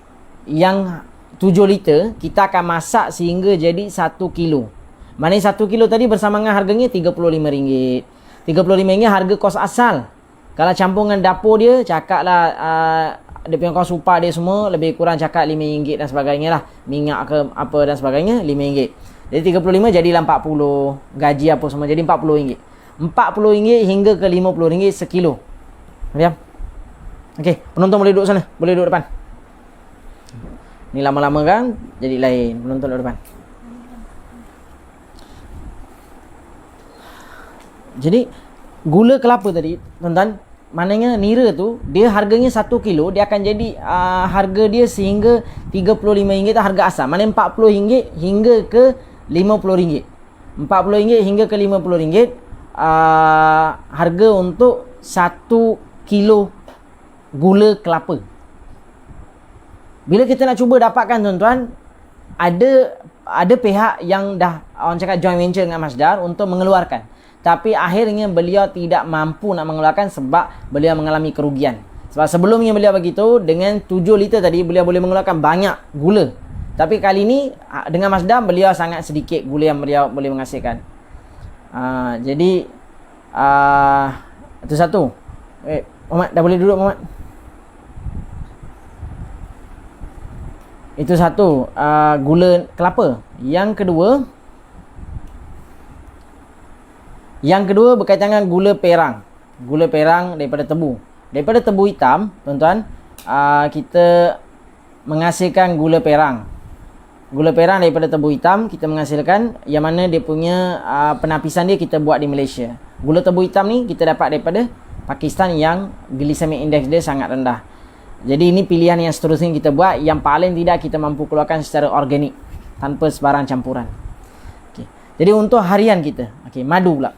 yang 7 liter kita akan masak sehingga jadi 1 kilo. Maknanya 1 kilo tadi bersama dengan harganya RM35. RM35 harga kos asal. Kalau campur dengan dapur dia, cakaplah dia punya kos upah dia semua lebih kurang cakap RM5 dan sebagainya lah. Minyak ke apa dan sebagainya RM5. Jadi 35 jadilah 40. Gaji apa semua jadi RM40. RM40 hingga ke RM50 sekilo. Faham? Okey, penonton boleh duduk sana. Boleh duduk depan. Ni lama-lama kan jadi lain. Penonton dekat depan. Jadi gula kelapa tadi, tuan-tuan, maknanya nira tu dia harganya 1 kilo, dia akan jadi harga dia sehingga RM35 tu harga asal. Maknanya RM40 hingga ke RM50. RM40 hingga ke RM50 harga untuk 1 kilo gula kelapa. Bila kita nak cuba dapatkan, tuan-tuan, ada pihak yang dah orang cakap joint venture dengan Masdar untuk mengeluarkan. Tapi akhirnya beliau tidak mampu nak mengeluarkan sebab beliau mengalami kerugian. Sebab sebelumnya beliau begitu, dengan 7 liter tadi beliau boleh mengeluarkan banyak gula. Tapi kali ni dengan Masdar beliau sangat sedikit gula yang beliau boleh menghasilkan. Jadi itu satu. Muhammad dah boleh duduk, Muhammad. Itu satu, gula kelapa. Yang kedua berkaitan dengan gula perang. Gula perang daripada tebu. Daripada tebu hitam, tuan-tuan, kita menghasilkan gula perang. Gula perang daripada tebu hitam kita menghasilkan, yang mana dia punya penapisan dia kita buat di Malaysia. Gula tebu hitam ni kita dapat daripada Pakistan yang glycemic index dia sangat rendah. Jadi ini pilihan yang seterusnya kita buat, yang paling tidak kita mampu keluarkan secara organik tanpa sebarang campuran. Okay. Jadi untuk harian kita, madu pula.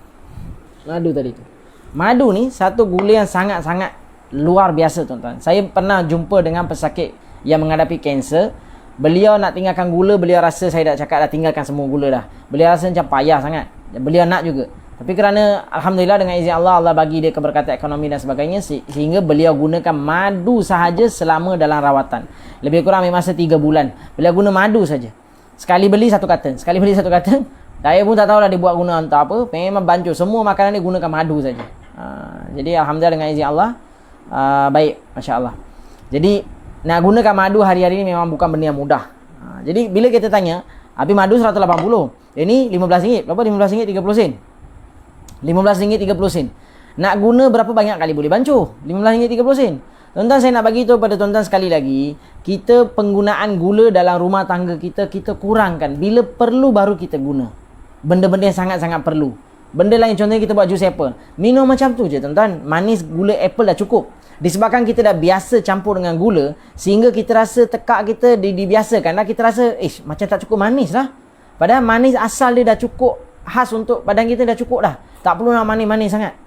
Madu tadi tu. Madu ni satu gula yang sangat-sangat luar biasa, tuan-tuan. Saya pernah jumpa dengan pesakit yang menghadapi kanser. Beliau nak tinggalkan gula, beliau rasa, saya dah cakap dah tinggalkan semua gula dah. Beliau rasa macam payah sangat. Beliau nak juga. Tapi kerana Alhamdulillah dengan izin Allah, Allah bagi dia keberkatan ekonomi dan sebagainya, sehingga beliau gunakan madu sahaja selama dalam rawatan. Lebih kurang ambil masa 3 bulan. Beliau guna madu saja. Sekali beli 1 karton. Saya pun tak tahulah dia buat guna untuk apa. Memang bancuh. Semua makanan dia gunakan madu saja. Jadi Alhamdulillah dengan izin Allah, baik, Masya Allah. Jadi nak gunakan madu hari-hari ni memang bukan benda yang mudah. Jadi bila kita tanya, habis madu 180. Ini RM15. Berapa? RM15 30 sen. RM15 30 sen. Nak guna berapa banyak kali boleh bancuh? RM15 30 sen. Tuan-tuan, saya nak bagi tahu pada tuan-tuan sekali lagi, kita penggunaan gula dalam rumah tangga kita kurangkan. Bila perlu baru kita guna. Benda-benda yang sangat-sangat perlu. Benda lain contohnya kita buat jus apple. Minum macam tu je, tuan-tuan. Manis gula apple dah cukup. Disebabkan kita dah biasa campur dengan gula, sehingga kita rasa tekak kita dibiasakan lah. Kita rasa macam tak cukup manis lah. Padahal manis asal dia dah cukup, khas untuk badan kita dah cukup dah. Tak perlu nak manis-manis sangat.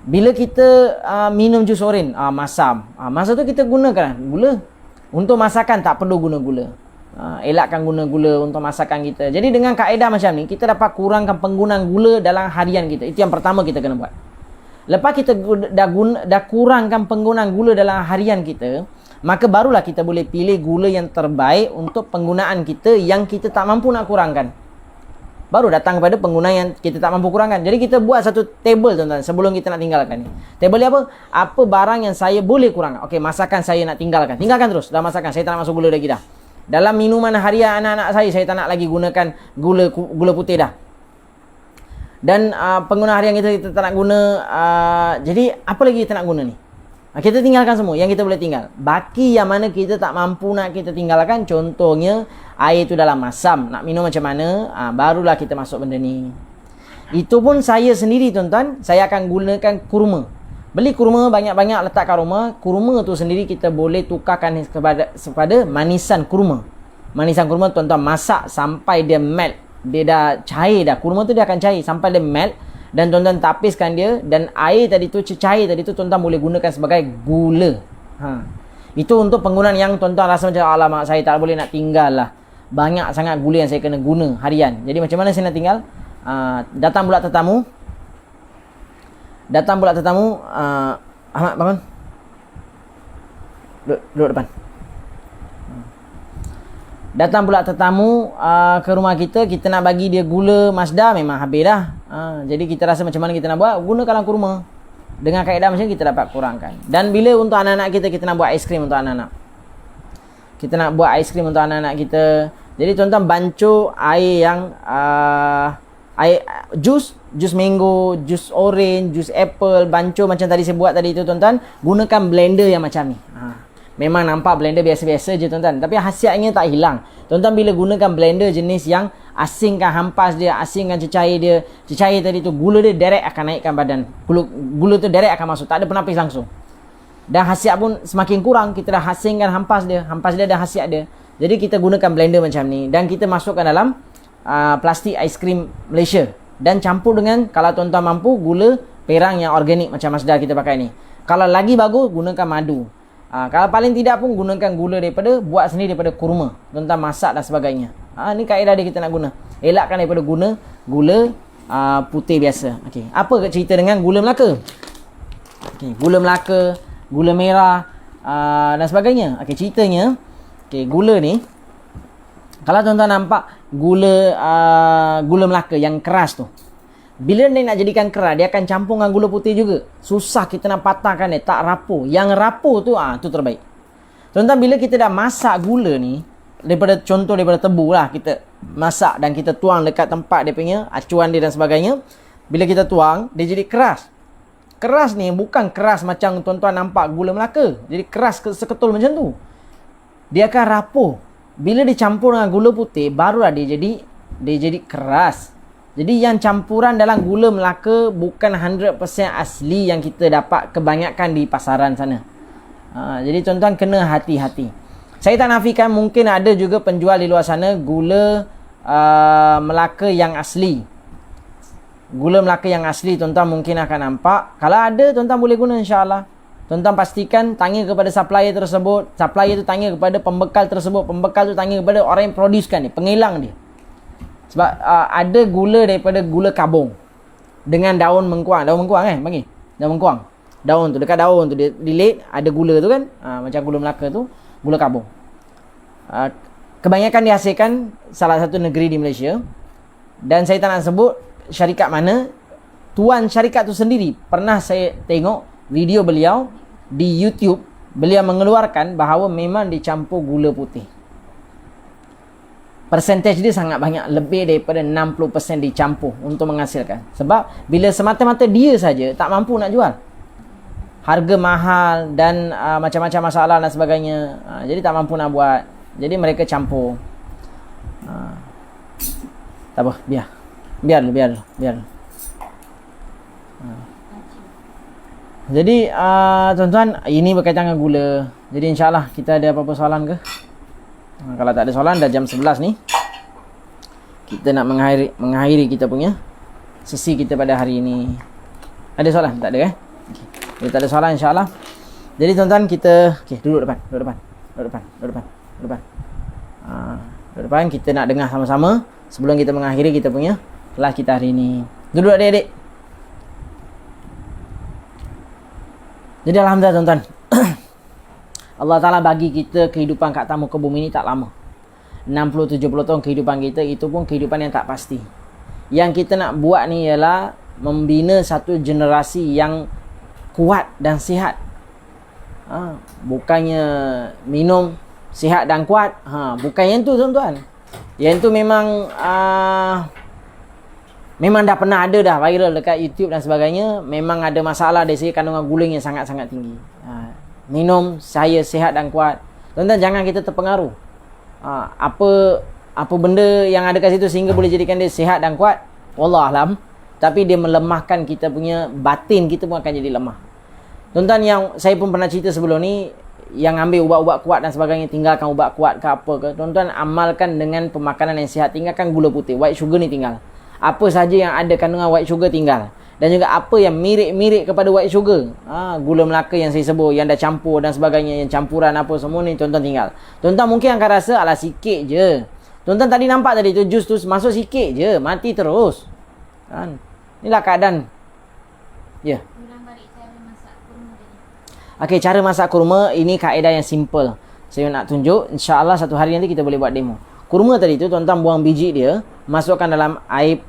Bila kita minum jus oren, masam. Masa tu kita gunakan gula. Untuk masakan tak perlu guna gula. Elakkan guna gula untuk masakan kita. Jadi dengan kaedah macam ni, kita dapat kurangkan penggunaan gula dalam harian kita. Itu yang pertama kita kena buat. Lepas kita dah kurangkan penggunaan gula dalam harian kita, maka barulah kita boleh pilih gula yang terbaik untuk penggunaan kita yang kita tak mampu nak kurangkan. Baru datang kepada penggunaan yang kita tak mampu kurangkan. Jadi kita buat satu table, tuan-tuan, sebelum kita nak tinggalkan ni. Table ni apa? Apa barang yang saya boleh kurangkan? Okey, masakan saya nak tinggalkan. Tinggalkan terus. Dah masakan, saya tak nak masuk gula lagi dah. Dalam minuman harian anak-anak saya tak nak lagi gunakan gula putih dah. Dan penggunaan harian kita tak nak guna. Jadi apa lagi kita nak guna ni? Kita tinggalkan semua yang kita boleh tinggal. Baki yang mana kita tak mampu nak kita tinggalkan, contohnya air tu dalam masam, nak minum macam mana, barulah kita masuk benda ni. Itu pun saya sendiri, tuan-tuan, saya akan gunakan kurma. Beli kurma banyak-banyak, letak kat rumah. Kurma tu sendiri kita boleh tukarkan kepada manisan kurma. Manisan kurma, tuan-tuan, masak sampai dia melt. Dia dah cair dah. Kurma tu dia akan cair sampai dia melt. Dan tuan-tuan tapiskan dia. Dan air tadi tu, cair tadi tu, tuan-tuan boleh gunakan sebagai gula. Itu untuk penggunaan yang tuan-tuan rasa macam, alamak, saya tak boleh nak tinggal lah. Banyak sangat gula yang saya kena guna harian. Jadi macam mana saya nak tinggal? Datang pula tetamu. Ahmad, bangun. Duduk depan. Datang pula tetamu ke rumah kita. Kita nak bagi dia gula Masdar, memang habis dah. Jadi kita rasa macam mana kita nak buat, gunakanlah kurma. Dengan kaedah macam ni kita dapat kurangkan. Dan bila untuk anak-anak kita nak buat aiskrim untuk anak-anak. Kita nak buat aiskrim untuk anak-anak kita. Jadi tuan-tuan, bancuh air yang air jus mango, jus orange, jus apple, bancuh macam tadi saya buat tadi tu, tuan-tuan, gunakan blender yang macam ni. memang nampak blender biasa-biasa je tuan-tuan, tapi khasiatnya tak hilang. Tuan-tuan bila gunakan blender jenis yang asingkan hampas dia, asingkan cecair dia, cecair tadi tu, gula dia direct akan naikkan badan. Gula tu direct akan masuk, tak ada penapis langsung. Dan khasiat pun semakin kurang, kita dah asingkan hampas dia ada khasiat dia. Jadi kita gunakan blender macam ni dan kita masukkan dalam plastik aiskrim Malaysia dan campur dengan, kalau tuan-tuan mampu, gula perang yang organik macam Masdar kita pakai ni. Kalau lagi bagus, gunakan madu. Kalau paling tidak pun gunakan gula buat sendiri daripada kurma. Tuan-tuan masak dan sebagainya. Ni kaedah dia kita nak guna. Elakkan daripada guna gula putih biasa. Okey, apa cerita dengan gula Melaka? Okey, gula Melaka, gula merah dan sebagainya. Okey, ceritanya, gula ni, kalau tuan-tuan nampak gula Melaka yang keras tu, bila dia nak jadikan keras, dia akan campur dengan gula putih juga. Susah kita nak patahkan dia, tak rapuh. Yang rapuh tu tu terbaik. Tuan-tuan, bila kita dah masak gula ni, daripada tebu lah, kita masak dan kita tuang dekat tempat dia punya acuan dia dan sebagainya. Bila kita tuang, dia jadi keras. Keras ni bukan keras macam tuan-tuan nampak gula Melaka. Jadi keras seketul macam tu. Dia akan rapuh. Bila dicampur dengan gula putih, barulah dia jadi keras. Jadi yang campuran dalam gula Melaka bukan 100% asli yang kita dapat kebanyakan di pasaran sana. Jadi tuan-tuan kena hati-hati. Saya tak nafikan mungkin ada juga penjual di luar sana gula Melaka yang asli. Gula Melaka yang asli tuan-tuan mungkin akan nampak. Kalau ada, tuan-tuan boleh guna, insya-Allah. Tuan-tuan pastikan tanya kepada supplier tersebut. Supplier tu tanya kepada pembekal tersebut. Pembekal tu tanya kepada orang yang producekan ni, pengelang dia. Sebab ada gula daripada gula kabung dengan daun mengkuang. Daun mengkuang kan panggil? Daun mengkuang. Daun tu, dekat daun tu dia dilit, ada gula tu kan. Macam gula Melaka tu, gula kabung. Kebanyakan dihasilkan salah satu negeri di Malaysia. Dan saya tak nak sebut syarikat mana. Tuan syarikat tu sendiri, pernah saya tengok video beliau di YouTube. Beliau mengeluarkan bahawa memang dicampur gula putih. Persentage dia sangat banyak, lebih daripada 60% dicampur untuk menghasilkan. Sebab bila semata-mata dia saja tak mampu nak jual, harga mahal dan macam-macam masalah dan sebagainya, jadi tak mampu nak buat. Jadi mereka campur. Tak apa, biar. Jadi tuan-tuan, ini berkaitan dengan gula. Jadi insya-Allah kita ada apa-apa soalan ke? Kalau tak ada soalan, dah jam 11 ni. Kita nak mengakhiri kita punya sesi kita pada hari ini. Ada soalan? Tak ada Okay. Kalau tak ada soalan, insya-Allah. Jadi tuan-tuan, kita duduk depan. Duduk depan. Kita nak dengar sama-sama sebelum kita mengakhiri kita punya kelas kita hari ini. Duduk adik-adik. Jadi alhamdulillah tuan-tuan. Allah Ta'ala bagi kita kehidupan kat muka bumi ni tak lama. 60-70 tahun kehidupan kita, itu pun kehidupan yang tak pasti. Yang kita nak buat ni ialah membina satu generasi yang kuat dan sihat. Bukannya minum sihat dan kuat. Bukan yang tu tuan-tuan. Yang tu memang memang dah pernah ada dah viral dekat YouTube dan sebagainya. Memang ada masalah dari segi kandungan gula yang sangat-sangat tinggi. Minum saya sihat dan kuat. Tuan-tuan, jangan kita terpengaruh. Apa benda yang ada kat situ sehingga boleh jadikan dia sihat dan kuat, wallahualam, tapi dia melemahkan kita punya batin, kita pun akan jadi lemah. Tuan-tuan, yang saya pun pernah cerita sebelum ni, yang ambil ubat-ubat kuat dan sebagainya, tinggalkan ubat kuat ke apa ke, tuan-tuan amalkan dengan pemakanan yang sihat. Tinggalkan gula putih, white sugar ni tinggal. Apa saja yang ada kandungan white sugar tinggal. Dan juga apa yang mirip-mirip kepada white sugar, gula Melaka yang saya sebut, yang dah campur dan sebagainya, yang campuran apa semua ni, tuan-tuan tinggal. Tuan-tuan mungkin akan rasa, alah sikit je. Tuan-tuan tadi nampak tadi tu, jus tu masuk sikit je, mati terus. Inilah keadaan. Ya. Okey, cara masak kurma, ini kaedah yang simple. Saya nak tunjuk, insya-Allah satu hari nanti kita boleh buat demo. Kurma tadi tu, tuan-tuan buang biji dia, masukkan dalam air,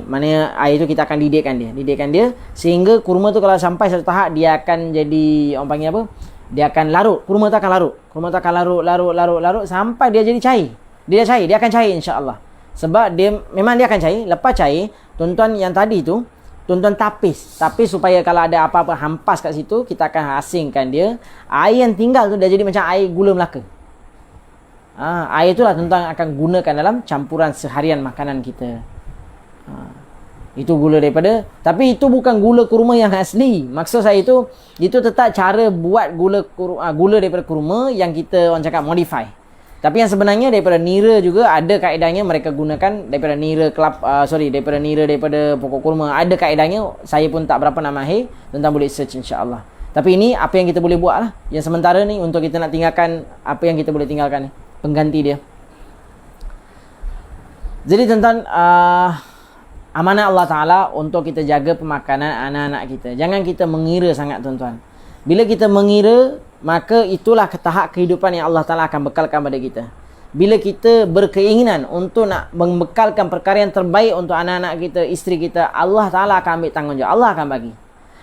maknanya air tu kita akan didihkan dia sehingga kurma tu kalau sampai satu tahap dia akan jadi, orang panggil apa, dia akan larut. Kurma tu akan larut sampai dia jadi cair. Dia akan cair insya-Allah. Sebab dia memang dia akan cair. Lepas cair, tuan-tuan yang tadi tu, tuan-tuan tapis supaya kalau ada apa-apa hampas kat situ, kita akan asingkan dia. Air yang tinggal tu dah jadi macam air gula Melaka. Air itulah tuan-tuan akan gunakan dalam campuran seharian makanan kita. Itu gula daripada, tapi itu bukan gula kurma yang asli. Maksud saya itu tetap cara buat gula daripada kurma yang kita orang cakap modify. Tapi yang sebenarnya daripada nira juga ada kaedahnya mereka gunakan daripada nira daripada pokok kurma. Ada kaedahnya, saya pun tak berapa nak mahir. Tuan-tuan boleh search insya-Allah. Tapi ini apa yang kita boleh buat lah. Yang sementara ni untuk kita nak tinggalkan apa yang kita boleh tinggalkan ni, pengganti dia. Jadi tuan-tuan, amanah Allah Ta'ala untuk kita jaga pemakanan anak-anak kita. Jangan kita mengira sangat tuan-tuan. Bila kita mengira, maka itulah tahap kehidupan yang Allah Ta'ala akan bekalkan pada kita. Bila kita berkeinginan untuk nak membekalkan perkara yang terbaik untuk anak-anak kita, isteri kita, Allah Ta'ala akan ambil tanggungjawab. Allah akan bagi.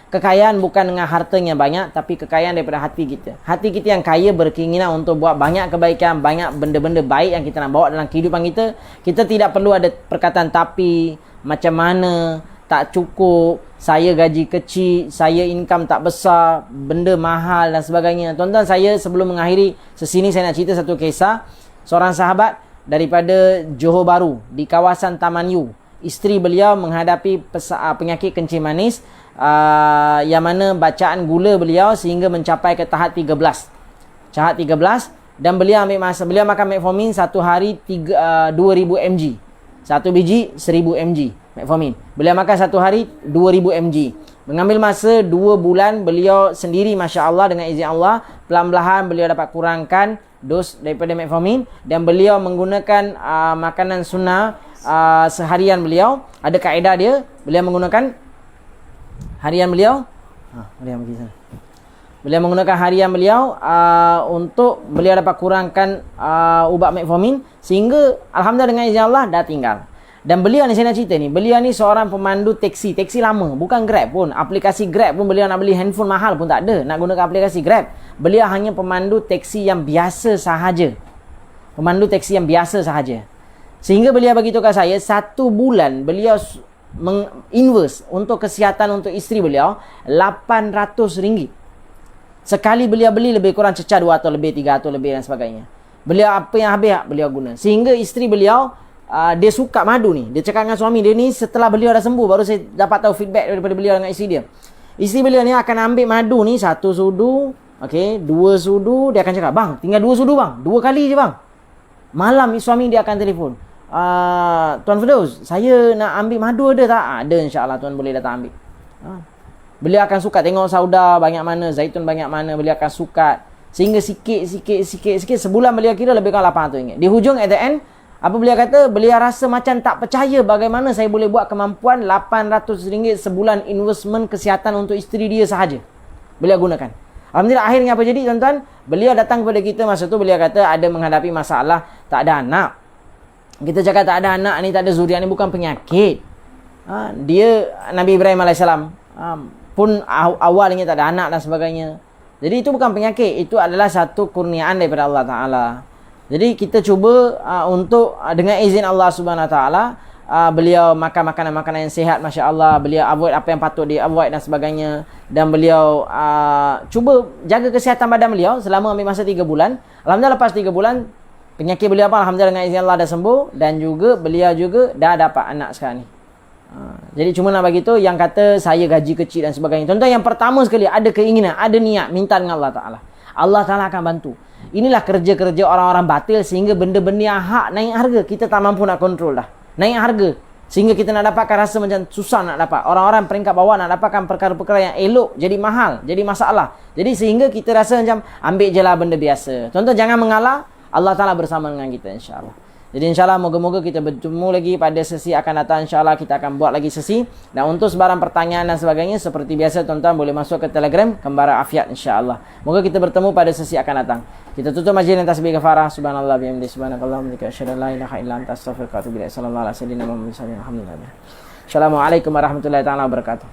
Kekayaan bukan dengan harta yang banyak, tapi kekayaan daripada hati kita. Hati kita yang kaya berkeinginan untuk buat banyak kebaikan, banyak benda-benda baik yang kita nak bawa dalam kehidupan kita. Kita tidak perlu ada perkataan tapi, macam mana, tak cukup, saya gaji kecil, saya income tak besar, benda mahal dan sebagainya. Tuan-tuan, saya sebelum mengakhiri sesi ni, saya nak cerita satu kisah. Seorang sahabat daripada Johor Bahru di kawasan Taman Yu. Isteri beliau menghadapi penyakit kencing manis, yang mana bacaan gula beliau sehingga mencapai ke tahap 13. Tahap 13, dan beliau ambil masa, beliau makan metformin satu hari 2000 mg. Satu biji 1000 mg metformin. Beliau makan satu hari 2000 mg. Mengambil masa 2 bulan beliau sendiri, masya-Allah, dengan izin Allah, pelan-pelan beliau dapat kurangkan dos daripada metformin, dan beliau menggunakan makanan sunnah seharian beliau. Ada kaedah dia, beliau menggunakan harian beliau. Beliau menggunakan harian beliau untuk beliau dapat kurangkan ubat metformin, sehingga alhamdulillah dengan izin Allah dah tinggal. Dan beliau ni, saya nak cerita ni, beliau ni seorang pemandu teksi lama, bukan Grab pun. Aplikasi Grab pun beliau nak beli handphone mahal pun tak ada nak gunakan aplikasi Grab. Beliau hanya pemandu teksi yang biasa sahaja. Sehingga beliau beritahu kat saya, 1 bulan beliau menginvest untuk kesihatan untuk isteri beliau RM800. Sekali beliau beli lebih kurang cecah 200 lebih, 300 lebih dan sebagainya. Beliau apa yang habis beliau guna. Sehingga isteri beliau dia suka madu ni. Dia cakap dengan suami dia ni, setelah beliau dah sembuh, baru saya dapat tahu feedback daripada beliau dengan isteri dia. Isteri beliau ni akan ambil madu ni 1 sudu, okey, 2 sudu, dia akan cakap, "Bang, tinggal 2 sudu bang, 2 kali je bang." Malam suami dia akan telefon, "Tuan Firdaus, saya nak ambil madu, ada tak?" "Ada, insya-Allah tuan boleh datang ambil." Beliau akan suka tengok sauda banyak mana, zaitun banyak mana, beliau akan suka. Sehingga sikit sebulan beliau kira lebih kurang RM800. Di hujung, at the end, apa beliau kata, beliau rasa macam tak percaya bagaimana saya boleh buat kemampuan RM800 sebulan investment kesihatan untuk isteri dia sahaja. Beliau gunakan. Alhamdulillah, akhirnya apa jadi tuan-tuan? Beliau datang kepada kita masa tu, beliau kata ada menghadapi masalah tak ada anak. Kita cakap tak ada anak ni, tak ada zuriat ni bukan penyakit. Dia Nabi Ibrahim AS pun awalnya tak ada anak dan sebagainya. Jadi itu bukan penyakit, itu adalah satu kurniaan daripada Allah Ta'ala. Jadi kita cuba untuk dengan izin Allah Subhanahu Wa Ta'ala, beliau makan makanan-makanan yang sihat, masya-Allah. Beliau avoid apa yang patut dia avoid dan sebagainya. Dan beliau cuba jaga kesihatan badan beliau selama ambil masa 3 bulan. Alhamdulillah lepas 3 bulan penyakit beliau apa, alhamdulillah dengan izin Allah dah sembuh, dan juga beliau juga dah dapat anak sekarang ni. Jadi cuma nak bagi tu yang kata saya gaji kecil dan sebagainya. Tuan-tuan, yang pertama sekali ada keinginan, ada niat, minta dengan Allah Ta'ala. Allah Ta'ala akan bantu. Inilah kerja-kerja orang-orang batil, sehingga benda-benda yang hak naik harga. Kita tak mampu nak kontrol dah. Naik harga. Sehingga kita nak dapatkan rasa macam susah nak dapat. Orang-orang peringkat bawah nak dapatkan perkara-perkara yang elok jadi mahal, jadi masalah. Jadi sehingga kita rasa macam ambil je lah benda biasa. Tuan-tuan, jangan mengalah. Allah Ta'ala bersama dengan kita, insya-Allah. Jadi insya-Allah moga-moga kita bertemu lagi pada sesi akan datang. Insya-Allah kita akan buat lagi sesi. Dan untuk sebarang pertanyaan dan sebagainya, seperti biasa tuan-tuan boleh masuk ke Telegram Kembara Afiat, insya-Allah. Moga kita bertemu pada sesi akan datang. Kita tutup majlis dan tasbih kafarah. Subhanallah bihamdihi, subhanakallahumma wa bihamdika, asyhadu an la ilaha illa anta, astaghfiruka wa atubu ilaik. Sallallahu alaihi wasallam. Alhamdulillah. Assalamualaikum warahmatullahi taala wabarakatuh.